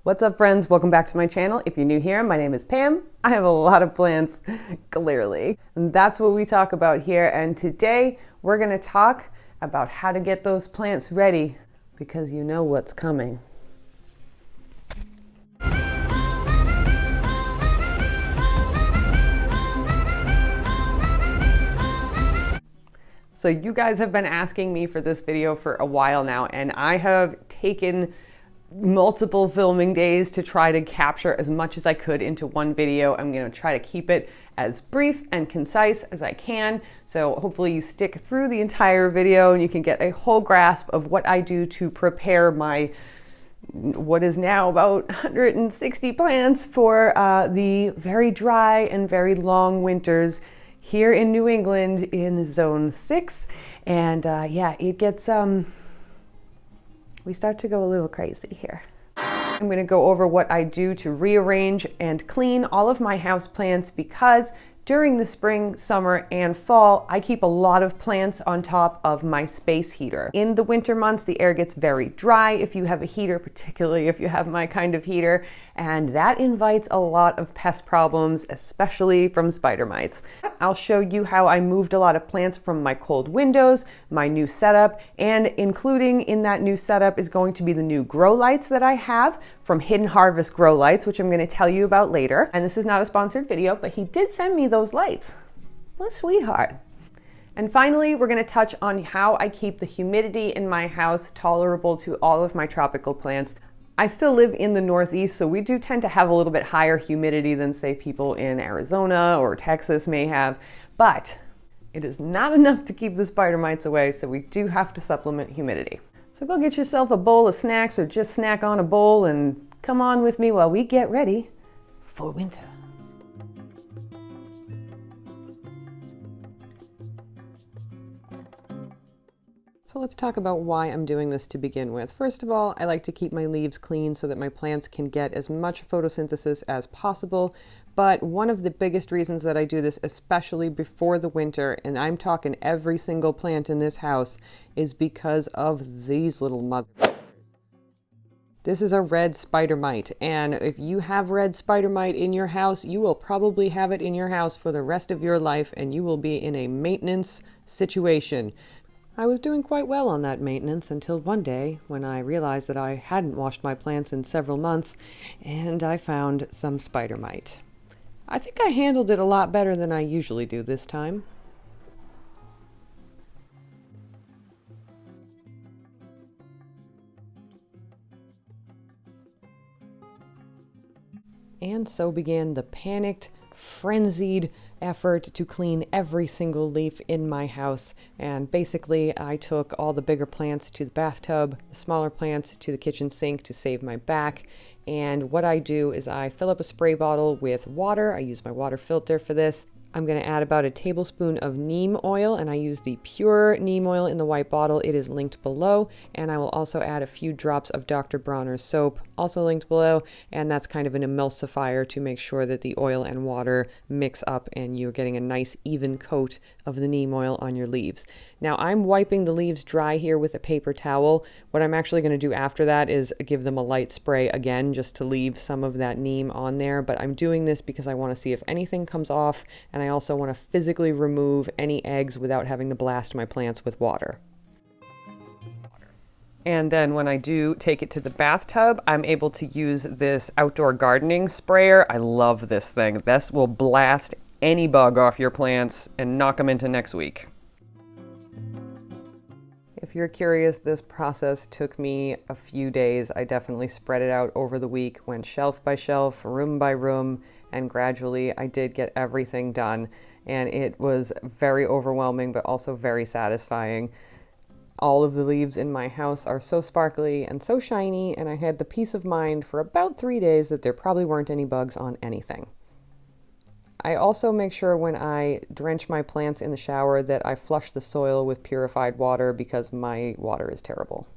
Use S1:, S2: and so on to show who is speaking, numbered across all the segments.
S1: What's up, friends? Welcome back to my channel. If you're new here, my name is Pam. I have a lot of plants, clearly. And that's what we talk about here. And today we're gonna talk about how to get those plants ready because you know what's coming. So you guys have been asking me for this video for a while now, and I have taken multiple filming days to try to capture as much as I could into one video. I'm going to try to keep it as brief and concise as I can. So hopefully you stick through the entire video and you can get a whole grasp of what I do to prepare my what is now about 160 plants for the very dry and very long winters here in New England in zone 6. And yeah, it gets we start to go a little crazy here. I'm going to go over what I do to rearrange and clean all of my house plants because during the spring, summer, and fall, I keep a lot of plants on top of my space heater. In the winter months, the air gets very dry if you have a heater, particularly if you have my kind of heater, and that invites a lot of pest problems, especially from spider mites. I'll show you how I moved a lot of plants from my cold windows, my new setup, and including in that new setup is going to be the new grow lights that I have from Hidden Harvest Grow Lights, which I'm going to tell you about later. And this is not a sponsored video, but he did send me those lights. What a sweetheart. And finally, we're going to touch on how I keep the humidity in my house tolerable to all of my tropical plants. I still live in the Northeast, so we do tend to have a little bit higher humidity than, say, people in Arizona or Texas may have, but it is not enough to keep the spider mites away, so we do have to supplement humidity. So go get yourself a bowl of snacks or just snack on a bowl and come on with me while we get ready for winter. So let's talk about why I'm doing this to begin with. First of all, I like to keep my leaves clean so that my plants can get as much photosynthesis as possible. But one of the biggest reasons that I do this, especially before the winter, and I'm talking every single plant in this house, is because of these little motherfuckers. This is a red spider mite, and if you have red spider mite in your house, you will probably have it in your house for the rest of your life, and you will be in a maintenance situation. I was doing quite well on that maintenance until one day when I realized that I hadn't washed my plants in several months and I found some spider mite. I think I handled it a lot better than I usually do this time. And so began the panicked, frenzied effort to clean every single leaf in my house. And basically I took all the bigger plants to the bathtub, the smaller plants to the kitchen sink to save my back. And what I do is I fill up a spray bottle with water. I use my water filter for this. I'm going to add about a tablespoon of neem oil, and I use the pure neem oil in the white bottle. It is linked below. And I will also add a few drops of Dr. Bronner's soap, also linked below. And that's kind of an emulsifier to make sure that the oil and water mix up and you're getting a nice even coat of the neem oil on your leaves. Now I'm wiping the leaves dry here with a paper towel. What I'm actually going to do after that is give them a light spray again just to leave some of that neem on there. But I'm doing this because I want to see if anything comes off, and I also want to physically remove any eggs without having to blast my plants with water. And then when I do take it to the bathtub, I'm able to use this outdoor gardening sprayer. I love this thing. This will blast any bug off your plants and knock them into next week. If you're curious, this process took me a few days. I definitely spread it out over the week, went shelf by shelf, room by room, and gradually I did get everything done. And it was very overwhelming, but also very satisfying. All of the leaves in my house are so sparkly and so shiny, and I had the peace of mind for about 3 days that there probably weren't any bugs on anything. I also make sure when I drench my plants in the shower that I flush the soil with purified water because my water is terrible.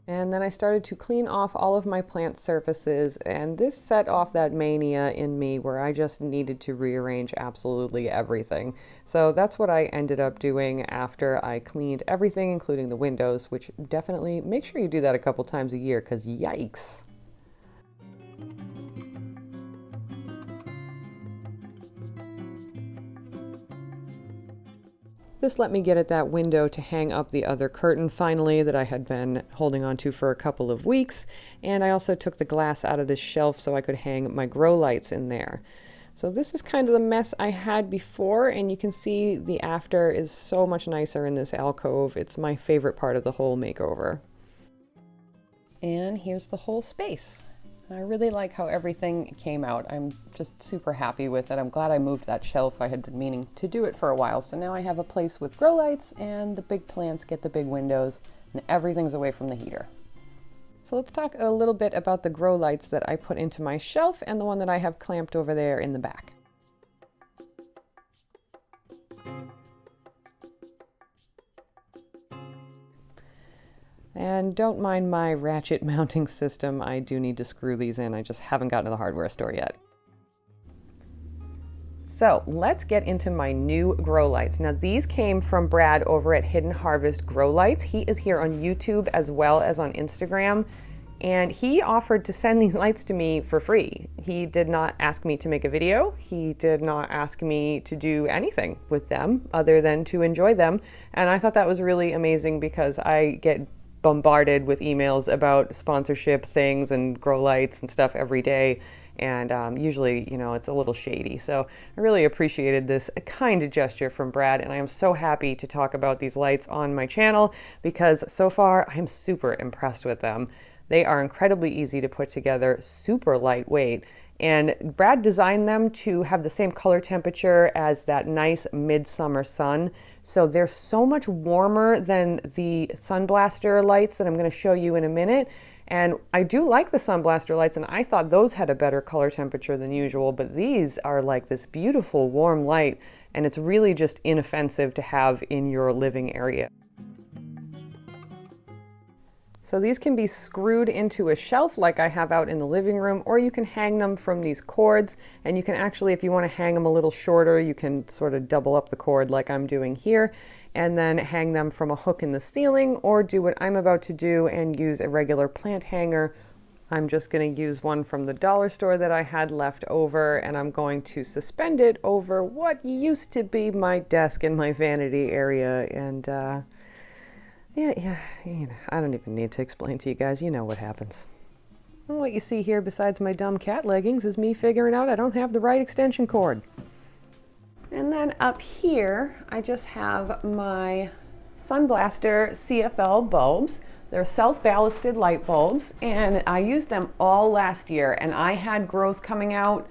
S1: And then I started to clean off all of my plant surfaces, and this set off that mania in me where I just needed to rearrange absolutely everything. So that's what I ended up doing after I cleaned everything, including the windows, which definitely make sure you do that a couple times a year because yikes. This let me get at that window to hang up the other curtain finally that I had been holding on to for a couple of weeks. And I also took the glass out of this shelf so I could hang my grow lights in there. So this is kind of the mess I had before, and you can see the after is so much nicer in this alcove. It's my favorite part of the whole makeover. And here's the whole space. I really like how everything came out. I'm just super happy with it. I'm glad I moved that shelf. I had been meaning to do it for a while. So now I have a place with grow lights and the big plants get the big windows and everything's away from the heater. So let's talk a little bit about the grow lights that I put into my shelf and the one that I have clamped over there in the back. And don't mind my ratchet mounting system. I do need to screw these in. I just haven't gotten to the hardware store yet. So let's get into my new grow lights. Now these came from Brad over at Hidden Harvest Grow Lights. He is here on YouTube as well as on Instagram. And he offered to send these lights to me for free. He did not ask me to make a video. He did not ask me to do anything with them other than to enjoy them. And I thought that was really amazing because I get bombarded with emails about sponsorship things and grow lights and stuff every day. And usually, you know, it's a little shady. So I really appreciated this kind gesture from Brad. And I am so happy to talk about these lights on my channel because so far I'm super impressed with them. They are incredibly easy to put together, super lightweight. And Brad designed them to have the same color temperature as that nice midsummer sun. So they're so much warmer than the Sun Blaster lights that I'm going to show you in a minute. And I do like the Sun Blaster lights, and I thought those had a better color temperature than usual, but these are like this beautiful warm light, and it's really just inoffensive to have in your living area. So these can be screwed into a shelf like I have out in the living room, or you can hang them from these cords, and you can actually, if you want to hang them a little shorter, you can sort of double up the cord like I'm doing here, and then hang them from a hook in the ceiling, or do what I'm about to do and use a regular plant hanger. I'm just going to use one from the dollar store that I had left over, and I'm going to suspend it over what used to be my desk in my vanity area, and yeah, you know, I don't even need to explain to you guys. You know what happens. And what you see here besides my dumb cat leggings is me figuring out I don't have the right extension cord. And then up here, I just have my Sun Blaster CFL bulbs. They're self-ballasted light bulbs, and I used them all last year, and I had growth coming out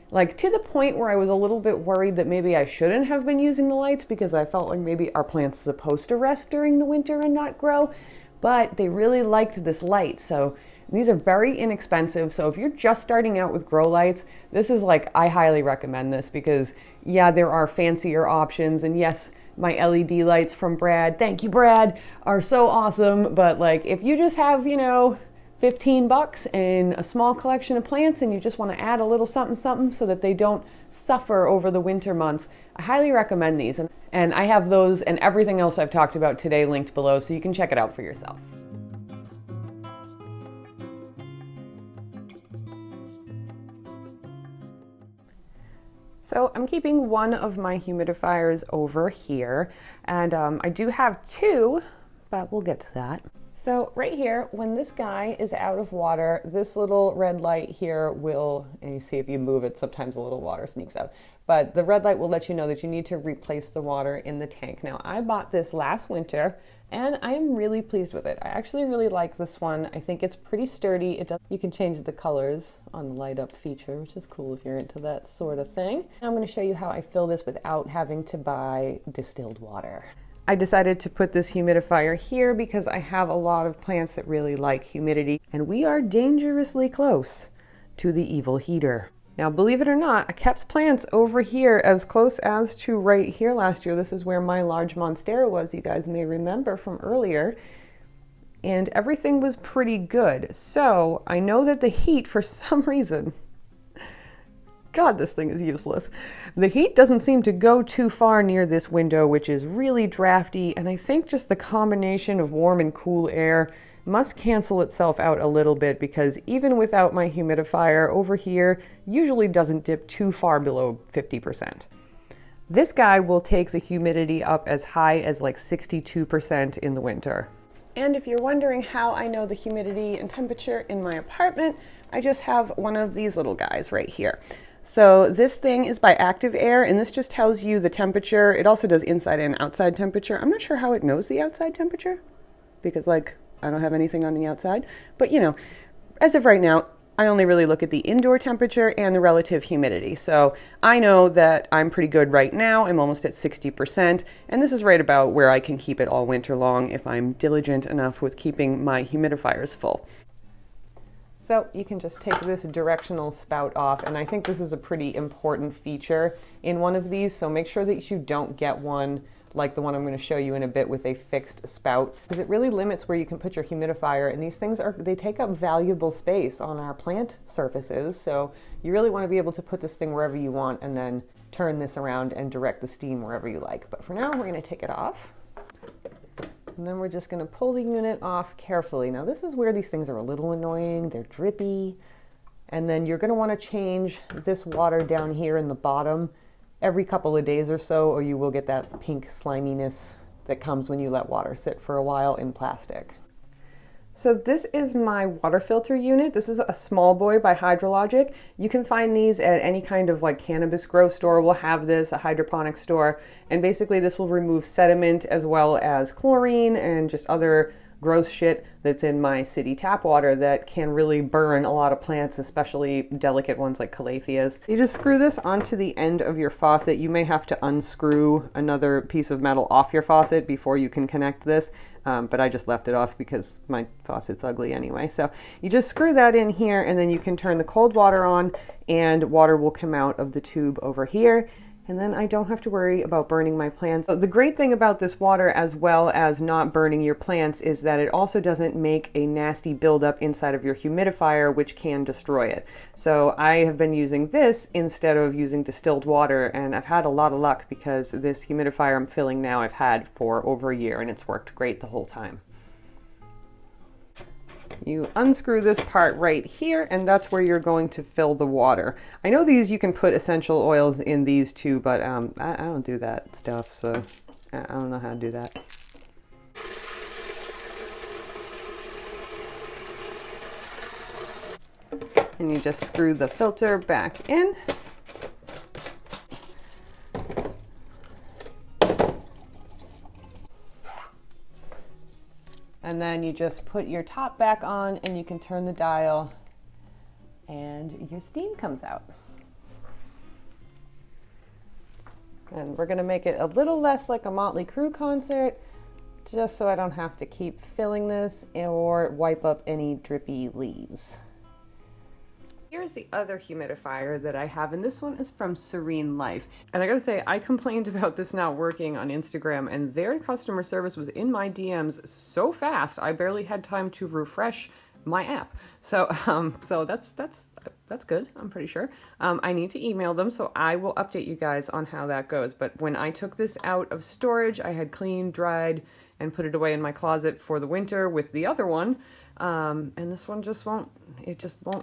S1: like to the point where I was a little bit worried that maybe I shouldn't have been using the lights because I felt like maybe our plant's supposed to rest during the winter and not grow, but they really liked this light. So these are very inexpensive. So if you're just starting out with grow lights, this is like, I highly recommend this because yeah, there are fancier options, and yes, my LED lights from Brad, thank you Brad, are so awesome. But like if you just have, you know, $15 and a small collection of plants and you just want to add a little something so that they don't suffer over the winter months, I highly recommend these. And I have those and everything else I've talked about today linked below so you can check it out for yourself. So I'm keeping one of my humidifiers over here, and I do have two, but we'll get to that. So right here, when this guy is out of water, this little red light here will, and you see if you move it, sometimes a little water sneaks out, but the red light will let you know that you need to replace the water in the tank. Now, I bought this last winter, and I am really pleased with it. I actually really like this one. I think it's pretty sturdy. You can change the colors on the light up feature, which is cool if you're into that sort of thing. I'm going to show you how I fill this without having to buy distilled water. I decided to put this humidifier here because I have a lot of plants that really like humidity, and we are dangerously close to the evil heater. Now, believe it or not, I kept plants over here as close as to right here last year. This is where my large monstera was, you guys may remember from earlier, and everything was pretty good. So I know that the heat, for some reason, God, this thing is useless. The heat doesn't seem to go too far near this window, which is really drafty, and I think just the combination of warm and cool air must cancel itself out a little bit, because even without my humidifier over here usually doesn't dip too far below 50%. This guy will take the humidity up as high as like 62% in the winter. And if you're wondering how I know the humidity and temperature in my apartment, I just have one of these little guys right here. So this thing is by Active Air, and this just tells you the temperature. It also does inside and outside temperature. I'm not sure how it knows the outside temperature because like I don't have anything on the outside, but you know, as of right now, I only really look at the indoor temperature and the relative humidity. So I know that I'm pretty good right now. I'm almost at 60%, and this is right about where I can keep it all winter long if I'm diligent enough with keeping my humidifiers full. So you can just take this directional spout off, and I think this is a pretty important feature in one of these, so make sure that you don't get one like the one I'm going to show you in a bit with a fixed spout, because it really limits where you can put your humidifier, and these things they take up valuable space on our plant surfaces, so you really want to be able to put this thing wherever you want and then turn this around and direct the steam wherever you like. But for now, we're going to take it off. And then we're just going to pull the unit off carefully. Now this is where these things are a little annoying. They're drippy. And then you're going to want to change this water down here in the bottom every couple of days or so, or you will get that pink sliminess that comes when you let water sit for a while in plastic. So this is my water filter unit. This is a small boy by Hydrologic. You can find these at any kind of like cannabis grow store will have this, a hydroponic store. And basically this will remove sediment as well as chlorine and just other gross shit that's in my city tap water that can really burn a lot of plants, especially delicate ones like calatheas. You just screw this onto the end of your faucet. You may have to unscrew another piece of metal off your faucet before you can connect this. But I just left it off because my faucet's ugly anyway. So you just screw that in here, and then you can turn the cold water on and water will come out of the tube over here. And then I don't have to worry about burning my plants. So the great thing about this water, as well as not burning your plants, is that it also doesn't make a nasty buildup inside of your humidifier, which can destroy it. So I have been using this instead of using distilled water, and I've had a lot of luck because this humidifier I'm filling now I've had for over a year, and it's worked great the whole time. You unscrew this part right here, and that's where you're going to fill the water. I know these you can put essential oils in these too, but I don't do that stuff, so I don't know how to do that. And you just screw the filter back in. And then you just put your top back on and you can turn the dial and your steam comes out. And we're gonna make it a little less like a Motley Crue concert, just so I don't have to keep filling this or wipe up any drippy leaves. Here's the other humidifier that I have, and this one is from Serene Life. And I gotta say, I complained about this not working on Instagram, and their customer service was in my DMs so fast, I barely had time to refresh my app. So, that's good, I'm pretty sure. I need to email them, so I will update you guys on how that goes. But when I took this out of storage, I had cleaned, dried, and put it away in my closet for the winter with the other one. And this one just won't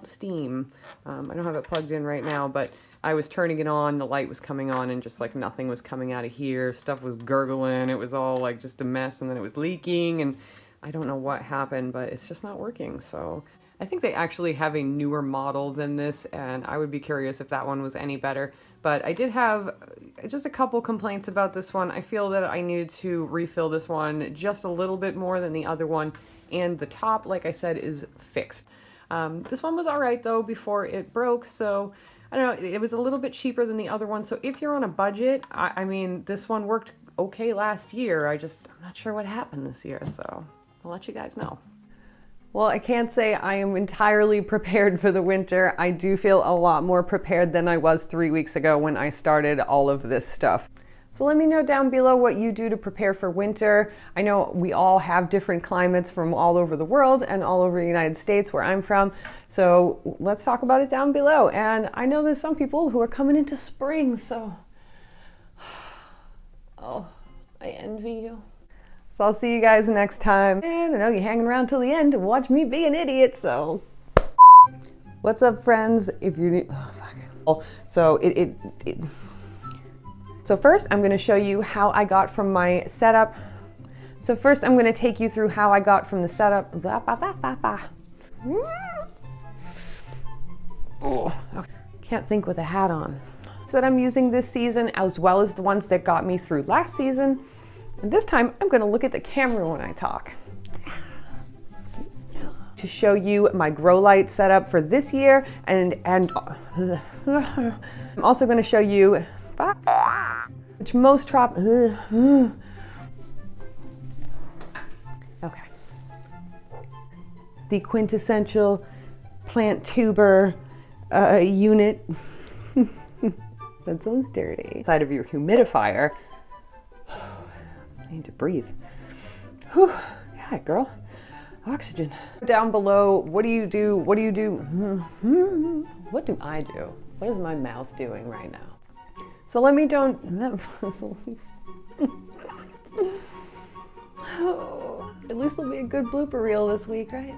S1: steam. I don't have it plugged in right now, but I was turning it on, the light was coming on, and just like nothing was coming out of here. Stuff was gurgling, it was all like just a mess, and then it was leaking, and I don't know what happened, but it's just not working. So I think they actually have a newer model than this, and I would be curious if that one was any better. But I did have just a couple complaints about this one. I feel that I needed to refill this one just a little bit more than the other one. And the top, like I said, is fixed. This one was all right though before it broke, so I don't know, it was a little bit cheaper than the other one. So if you're on a budget, I mean, this one worked okay last year. I'm not sure what happened this year, so I'll let you guys know. Well, I can't say I am entirely prepared for the winter. I do feel a lot more prepared than I was 3 weeks ago when I started all of this stuff. So let me know down below what you do to prepare for winter. I know we all have different climates from all over the world and all over the United States where I'm from. So let's talk about it down below. And I know there's some people who are coming into spring, so oh, I envy you. So I'll see you guys next time. And I know you're hanging around till the end to watch me be an idiot, so. What's up, friends? If you need, oh, fuck. So So first I'm going to show you how I got from my setup. So first I'm going to take you through how I got from the setup. Oh, can't think with a hat on. That I'm using this season, as well as the ones that got me through last season. And this time I'm going to look at the camera when I talk to show you my grow light setup for this year, and I'm also going to show you which most okay, the quintessential plant tuber unit. That sounds dirty. Side of your humidifier. I need to breathe. Whew. Yeah, girl. Oxygen. Down below, what do you do? What do you do? What do I do? What is my mouth doing right now? So let me don't. Oh, at least it'll be a good blooper reel this week, right?